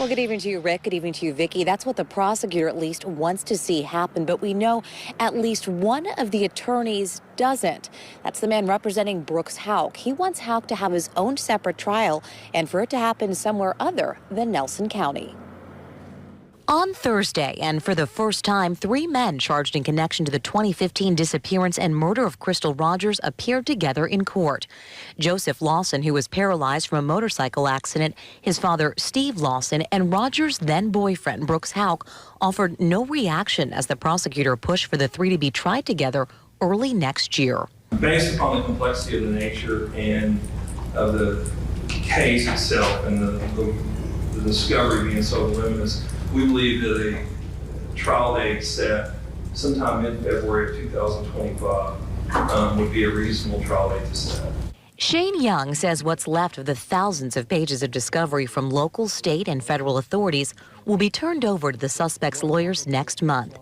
Well, good evening to you, Rick. Good evening to you, Vicki. That's what the prosecutor at least wants to see happen, but we know at least one of the attorneys doesn't. That's the man representing Brooks Houck. He wants Houck to have his own separate trial and for it to happen somewhere other than Nelson County. On Thursday, and for the first time, 3 men charged in connection to the 2015 disappearance and murder of Crystal Rogers appeared together in court. Joseph Lawson, who was paralyzed from a motorcycle accident, his father, Steve Lawson, and Rogers' then-boyfriend, Brooks Houck, offered no reaction as the prosecutor pushed for the 3 to be tried together early next year. Based upon the complexity of the nature and of the case itself and the discovery being so voluminous, we believe that a trial date set sometime mid-February of 2025 would be a reasonable trial date to set. Shane Young says what's left of the thousands of pages of discovery from local, state, and federal authorities will be turned over to the suspect's lawyers next month.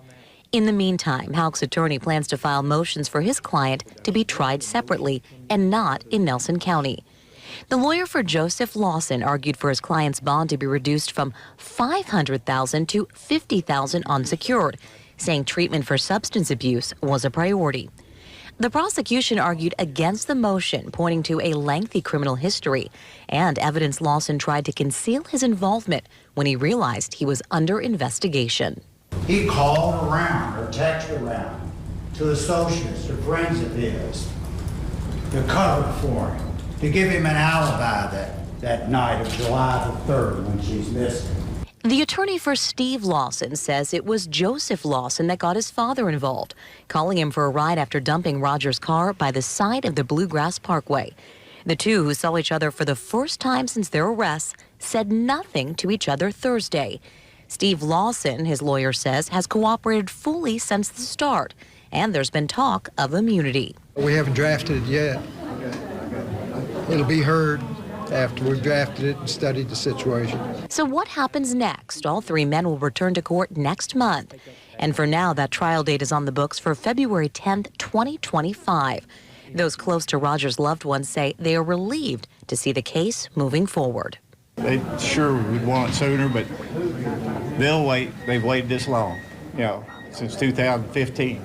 In the meantime, Houck's attorney plans to file motions for his client to be tried separately and not in Nelson County. The lawyer for Joseph Lawson argued for his client's bond to be reduced from $500,000 to $50,000 unsecured, saying treatment for substance abuse was a priority. The prosecution argued against the motion, pointing to a lengthy criminal history and evidence Lawson tried to conceal his involvement when he realized he was under investigation. He called around or texted around to associates or friends of his to cover for him, to give him an alibi that night of July the 3rd when she's missing. The attorney for Steve Lawson says it was Joseph Lawson that got his father involved, calling him for a ride after dumping Rogers' car by the side of the Bluegrass Parkway. The two, who saw each other for the first time since their arrests, said nothing to each other Thursday. Steve Lawson, his lawyer says, has cooperated fully since the start, and there's been talk of immunity. We haven't drafted it yet. It'll be heard after we've drafted it and studied the situation. So what happens next? All 3 men will return to court next month. And for now, that trial date is on the books for February 10th, 2025. Those close to Rogers' loved ones say they are relieved to see the case moving forward. They sure would want it sooner, but they'll wait. They've waited this long, since 2015.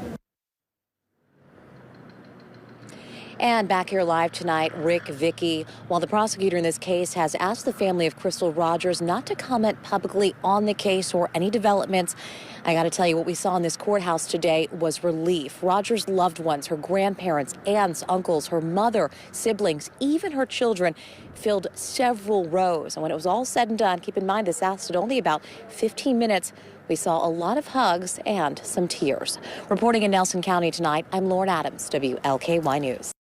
And back here live tonight, Rick, Vicki, while the prosecutor in this case has asked the family of Crystal Rogers not to comment publicly on the case or any developments, I got to tell you, what we saw in this courthouse today was relief. Rogers' loved ones, her grandparents, aunts, uncles, her mother, siblings, even her children filled several rows. And when it was all said and done, keep in mind this lasted only about 15 minutes, we saw a lot of hugs and some tears. Reporting in Nelson County tonight, I'm Lauren Adams, WLKY News.